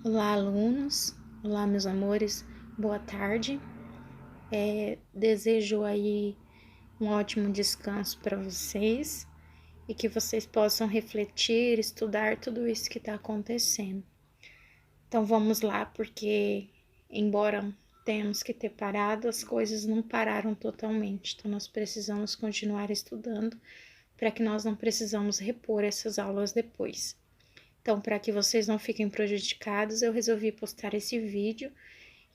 Olá, alunos. Olá, meus amores. Boa tarde. Desejo aí um ótimo descanso para vocês e que vocês possam refletir, estudar tudo isso que está acontecendo. Então vamos lá, porque embora tenhamos que ter parado, as coisas não pararam totalmente. Então nós precisamos continuar estudando para que nós não precisamos repor essas aulas depois. Então, para que vocês não fiquem prejudicados, eu resolvi postar esse vídeo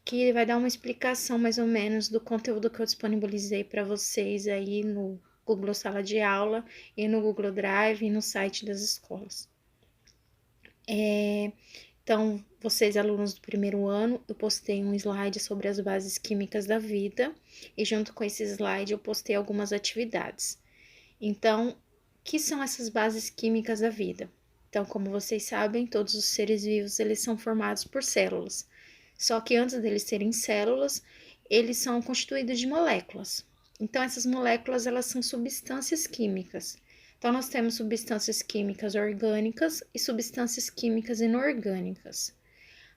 que vai dar uma explicação mais ou menos do conteúdo que eu disponibilizei para vocês aí no Google Sala de Aula e no Google Drive e no site das escolas. Então, vocês alunos do primeiro ano, eu postei um slide sobre as bases químicas da vida e junto com esse slide eu postei algumas atividades. Então, o que são essas bases químicas da vida? Então, como vocês sabem, todos os seres vivos eles são formados por células. Só que antes deles serem células, eles são constituídos de moléculas. Então, essas moléculas elas são substâncias químicas. Então, nós temos substâncias químicas orgânicas e substâncias químicas inorgânicas.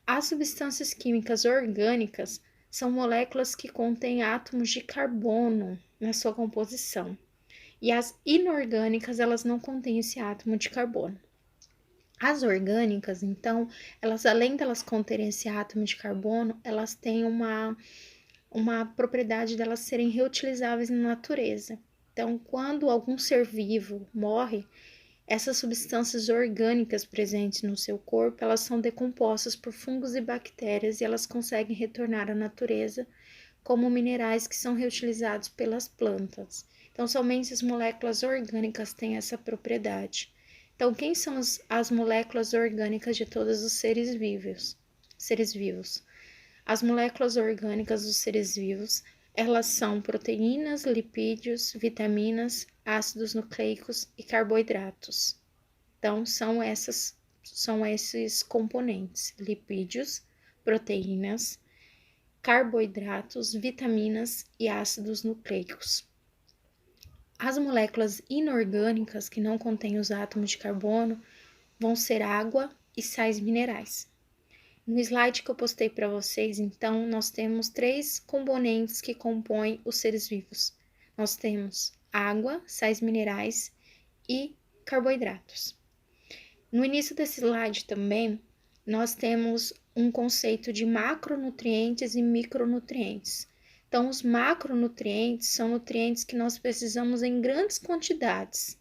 As substâncias químicas orgânicas são moléculas que contêm átomos de carbono na sua composição. E as inorgânicas, elas não contêm esse átomo de carbono. As orgânicas, então, elas além delas conterem esse átomo de carbono, elas têm uma propriedade delas serem reutilizáveis na natureza. Então, quando algum ser vivo morre, essas substâncias orgânicas presentes no seu corpo, elas são decompostas por fungos e bactérias e elas conseguem retornar à natureza como minerais que são reutilizados pelas plantas. Então, somente as moléculas orgânicas têm essa propriedade. Então, quem são as moléculas orgânicas de todos os seres vivos? As moléculas orgânicas dos seres vivos, elas são proteínas, lipídios, vitaminas, ácidos nucleicos e carboidratos. Então, são esses componentes: lipídios, proteínas, carboidratos, vitaminas e ácidos nucleicos. As moléculas inorgânicas que não contêm os átomos de carbono vão ser água e sais minerais. No slide que eu postei para vocês, então, nós temos 3 componentes que compõem os seres vivos. Nós temos água, sais minerais e carboidratos. No início desse slide também, nós temos um conceito de macronutrientes e micronutrientes. Então, os macronutrientes são nutrientes que nós precisamos em grandes quantidades.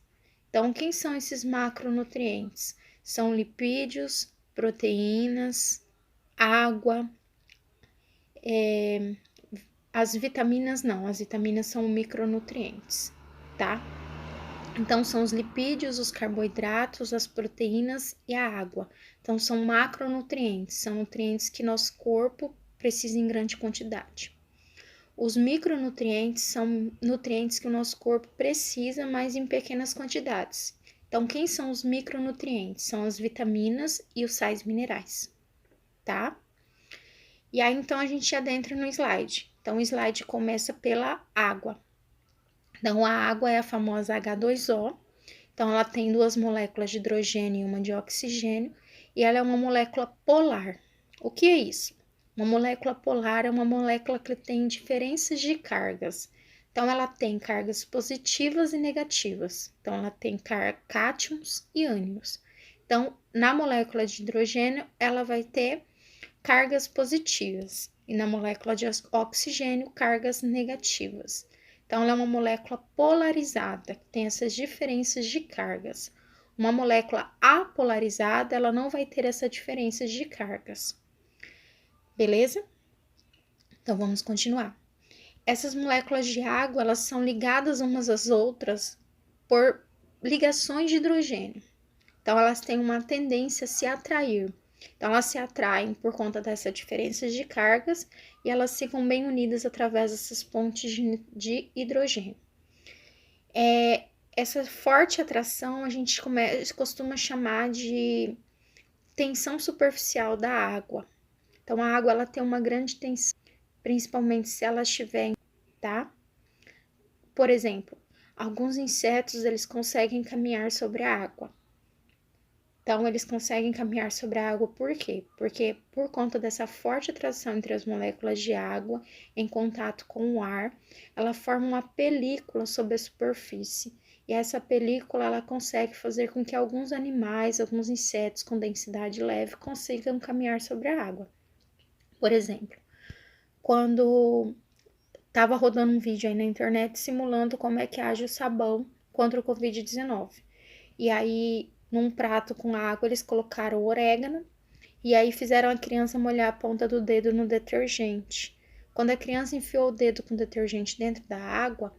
Então, quem são esses macronutrientes? São lipídios, proteínas, água, as vitaminas não, as vitaminas são micronutrientes, tá? Então, são os lipídios, os carboidratos, as proteínas e a água. Então, são macronutrientes, são nutrientes que nosso corpo precisa em grande quantidade. Os micronutrientes são nutrientes que o nosso corpo precisa, mas em pequenas quantidades. Então, quem são os micronutrientes? São as vitaminas e os sais minerais, tá? E aí, então, a gente adentra no slide. Então, o slide começa pela água. Então, a água é a famosa H2O. Então, ela tem 2 moléculas de hidrogênio e uma de oxigênio, e ela é uma molécula polar. O que é isso? Uma molécula polar é uma molécula que tem diferenças de cargas. Então, ela tem cargas positivas e negativas. Então, ela tem cátions e ânions. Então, na molécula de hidrogênio, ela vai ter cargas positivas, e na molécula de oxigênio, cargas negativas. Então, ela é uma molécula polarizada, que tem essas diferenças de cargas. Uma molécula apolarizada, ela não vai ter essa diferença de cargas. Beleza? Então, vamos continuar. Essas moléculas de água, elas são ligadas umas às outras por ligações de hidrogênio. Então, elas têm uma tendência a se atrair. Então, elas se atraem por conta dessa diferença de cargas e elas ficam bem unidas através dessas pontes de hidrogênio. Essa forte atração a gente costuma chamar de tensão superficial da água. Então, a água ela tem uma grande tensão, principalmente se ela estiver, tá? Por exemplo, alguns insetos eles conseguem caminhar sobre a água. Então, eles conseguem caminhar sobre a água por quê? Porque por conta dessa forte atração entre as moléculas de água em contato com o ar, ela forma uma película sobre a superfície. E essa película, ela consegue fazer com que alguns animais, alguns insetos com densidade leve consigam caminhar sobre a água. Por exemplo, quando estava rodando um vídeo aí na internet simulando como é que age o sabão contra o Covid-19. E aí, num prato com água, eles colocaram orégano e aí fizeram a criança molhar a ponta do dedo no detergente. Quando a criança enfiou o dedo com o detergente dentro da água,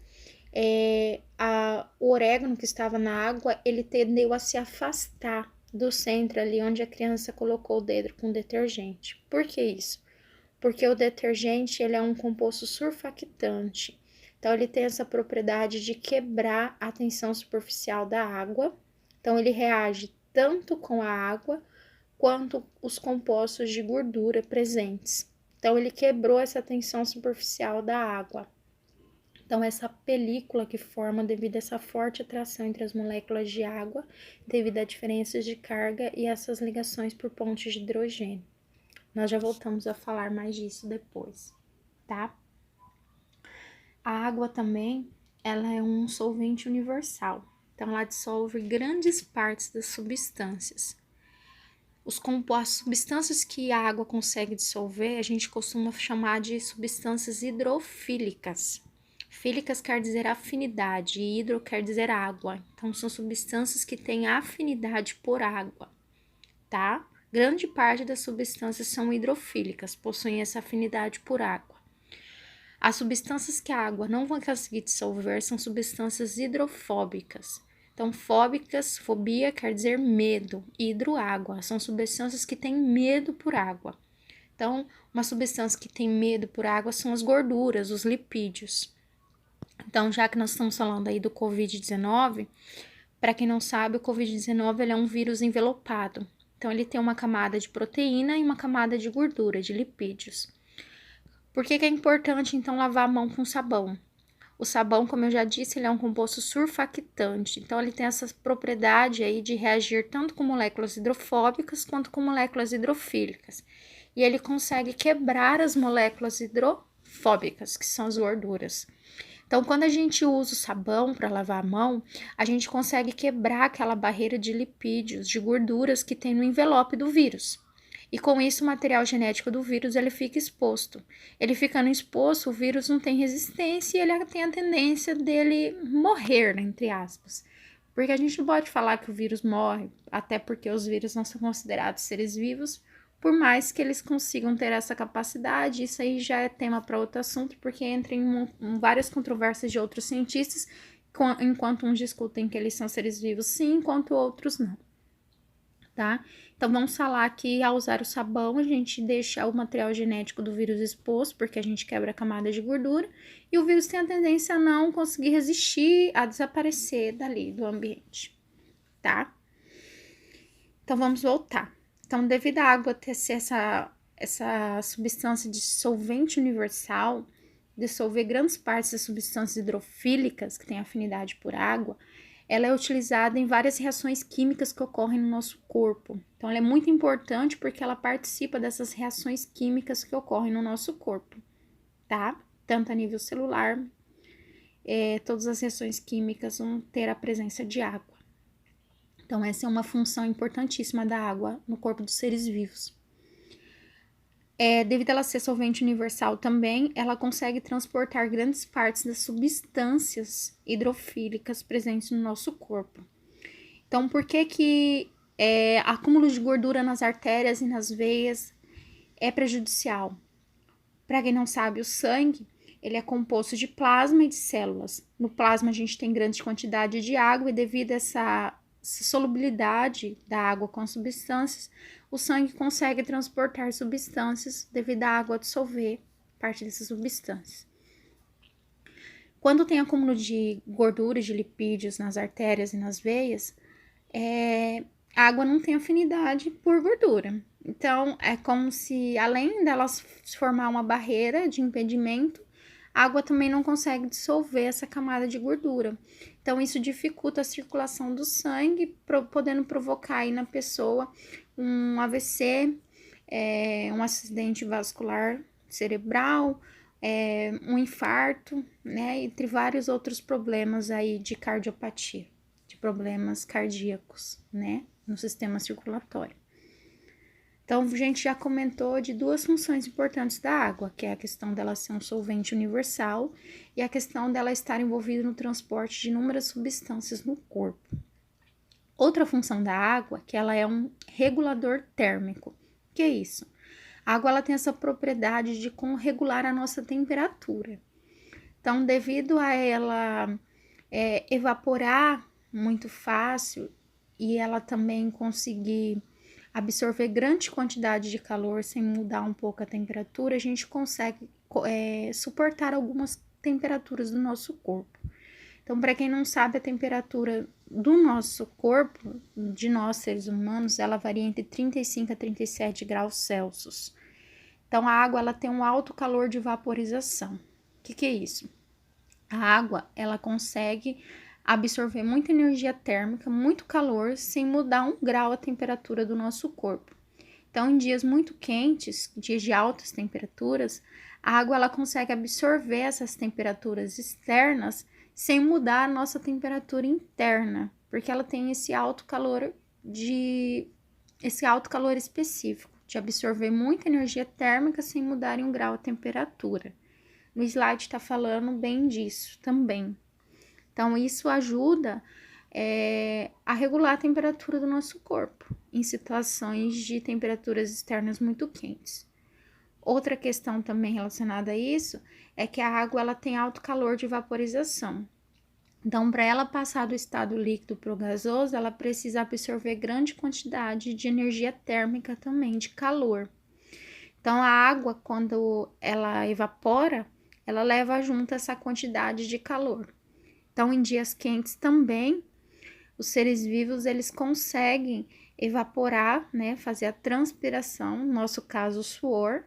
o orégano que estava na água, ele tendeu a se afastar do centro ali onde a criança colocou o dedo com o detergente. Por que isso? Porque o detergente, ele é um composto surfactante. Então, ele tem essa propriedade de quebrar a tensão superficial da água. Então, ele reage tanto com a água quanto os compostos de gordura presentes. Então, ele quebrou essa tensão superficial da água. Então, essa película que forma devido a essa forte atração entre as moléculas de água, devido a diferenças de carga e essas ligações por pontes de hidrogênio. Nós já voltamos a falar mais disso depois, tá? A água também, ela é um solvente universal. Então, ela dissolve grandes partes das substâncias. As substâncias que a água consegue dissolver, a gente costuma chamar de substâncias hidrofílicas. Fílicas quer dizer afinidade e hidro quer dizer água. Então, são substâncias que têm afinidade por água, tá? Grande parte das substâncias são hidrofílicas, possuem essa afinidade por água. As substâncias que a água não vai conseguir dissolver são substâncias hidrofóbicas. Então, fobia quer dizer medo, hidroágua, são substâncias que têm medo por água. Então, uma substância que tem medo por água são as gorduras, os lipídios. Então, já que nós estamos falando aí do Covid-19, para quem não sabe, o Covid-19 ele é um vírus envelopado. Então, ele tem uma camada de proteína e uma camada de gordura, de lipídios. Por que é importante, então, lavar a mão com sabão? O sabão, como eu já disse, ele é um composto surfactante. Então, ele tem essa propriedade aí de reagir tanto com moléculas hidrofóbicas quanto com moléculas hidrofílicas. E ele consegue quebrar as moléculas hidrofóbicas, que são as gorduras. Então, quando a gente usa o sabão para lavar a mão, a gente consegue quebrar aquela barreira de lipídios, de gorduras que tem no envelope do vírus. E com isso, o material genético do vírus ele fica exposto. Ele ficando exposto, o vírus não tem resistência e ele tem a tendência dele morrer, entre aspas. Porque a gente não pode falar que o vírus morre, até porque os vírus não são considerados seres vivos, por mais que eles consigam ter essa capacidade. Isso aí já é tema para outro assunto, porque entra em várias controvérsias de outros cientistas, enquanto uns discutem que eles são seres vivos sim, enquanto outros não, tá? Então, vamos falar que ao usar o sabão, a gente deixa o material genético do vírus exposto, porque a gente quebra a camada de gordura, e o vírus tem a tendência a não conseguir resistir, a desaparecer dali do ambiente, tá? Então, vamos voltar. Então, devido à água ter essa substância dissolvente universal, dissolver grandes partes das substâncias hidrofílicas, que têm afinidade por água, ela é utilizada em várias reações químicas que ocorrem no nosso corpo. Então, ela é muito importante porque ela participa dessas reações químicas que ocorrem no nosso corpo, tá? Tanto a nível celular, todas as reações químicas vão ter a presença de água. Então, essa é uma função importantíssima da água no corpo dos seres vivos. Devido a ela ser solvente universal também, ela consegue transportar grandes partes das substâncias hidrofílicas presentes no nosso corpo. Então, por que acúmulo de gordura nas artérias e nas veias é prejudicial? Para quem não sabe, o sangue ele é composto de plasma e de células. No plasma, a gente tem grande quantidade de água e devido a essa solubilidade da água com as substâncias, o sangue consegue transportar substâncias devido à água dissolver parte dessas substâncias. Quando tem acúmulo de gordura, de lipídios nas artérias e nas veias, a água não tem afinidade por gordura. Então, é como se, além delas formar uma barreira de impedimento, a água também não consegue dissolver essa camada de gordura. Então, isso dificulta a circulação do sangue, podendo provocar aí na pessoa um AVC, um acidente vascular cerebral, um infarto, né? Entre vários outros problemas aí de cardiopatia, de problemas cardíacos, né? No sistema circulatório. Então, a gente já comentou de duas funções importantes da água, que é a questão dela ser um solvente universal e a questão dela estar envolvida no transporte de inúmeras substâncias no corpo. Outra função da água, que ela é um regulador térmico. O que é isso? A água ela tem essa propriedade de regular a nossa temperatura. Então, devido a ela evaporar muito fácil e ela também conseguir absorver grande quantidade de calor sem mudar um pouco a temperatura, a gente consegue suportar algumas temperaturas do nosso corpo. Então, para quem não sabe, a temperatura do nosso corpo, de nós seres humanos, ela varia entre 35 a 37 graus Celsius. Então, a água ela tem um alto calor de vaporização. O que é isso? A água ela consegue absorver muita energia térmica, muito calor, sem mudar 1 grau a temperatura do nosso corpo. Então, em dias muito quentes, dias de altas temperaturas, a água ela consegue absorver essas temperaturas externas sem mudar a nossa temperatura interna, porque ela tem esse alto calor específico, de absorver muita energia térmica sem mudar em 1 grau a temperatura. No slide está falando bem disso também. Então, isso ajuda a regular a temperatura do nosso corpo em situações de temperaturas externas muito quentes. Outra questão também relacionada a isso é que a água ela tem alto calor de vaporização. Então, para ela passar do estado líquido para o gasoso, ela precisa absorver grande quantidade de energia térmica também, de calor. Então, a água, quando ela evapora, ela leva junto essa quantidade de calor. Então, em dias quentes também, os seres vivos, eles conseguem evaporar, né, fazer a transpiração, no nosso caso, o suor,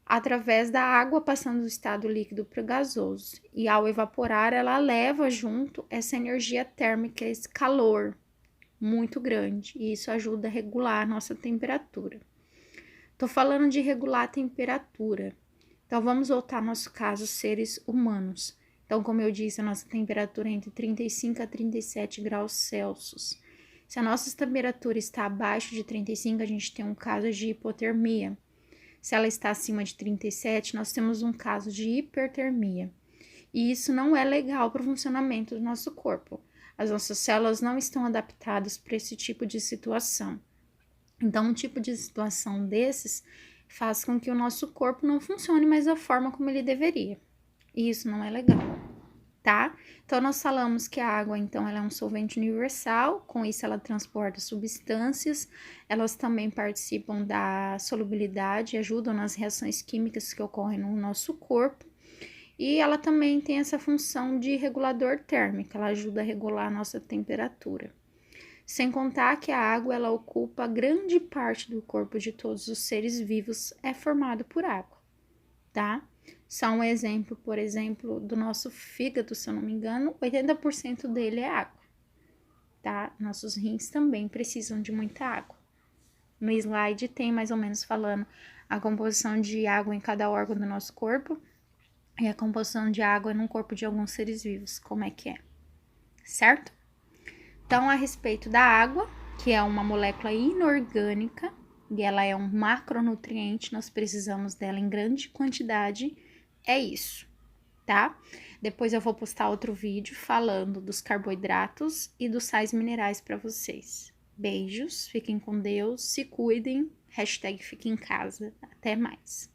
através da água passando do estado líquido para o gasoso. E ao evaporar, ela leva junto essa energia térmica, esse calor muito grande. E isso ajuda a regular a nossa temperatura. Tô falando de regular a temperatura. Então, vamos voltar ao nosso caso, seres humanos. Então, como eu disse, a nossa temperatura é entre 35 a 37 graus Celsius. Se a nossa temperatura está abaixo de 35, a gente tem um caso de hipotermia. Se ela está acima de 37, nós temos um caso de hipertermia. E isso não é legal para o funcionamento do nosso corpo. As nossas células não estão adaptadas para esse tipo de situação. Então, um tipo de situação desses faz com que o nosso corpo não funcione mais da forma como ele deveria. E isso não é legal, tá? Então, nós falamos que a água, então, ela é um solvente universal, com isso ela transporta substâncias, elas também participam da solubilidade, ajudam nas reações químicas que ocorrem no nosso corpo, e ela também tem essa função de regulador térmico, ela ajuda a regular a nossa temperatura. Sem contar que a água, ela ocupa grande parte do corpo de todos os seres vivos, é formado por água, tá? Só um exemplo, por exemplo, do nosso fígado, se eu não me engano, 80% dele é água, tá? Nossos rins também precisam de muita água. No slide tem mais ou menos falando a composição de água em cada órgão do nosso corpo e a composição de água no corpo de alguns seres vivos, como é que é, certo? Então, a respeito da água, que é uma molécula inorgânica, e ela é um macronutriente, nós precisamos dela em grande quantidade, é isso, tá? Depois eu vou postar outro vídeo falando dos carboidratos e dos sais minerais para vocês. Beijos, fiquem com Deus, se cuidem, #fiquem em casa, até mais.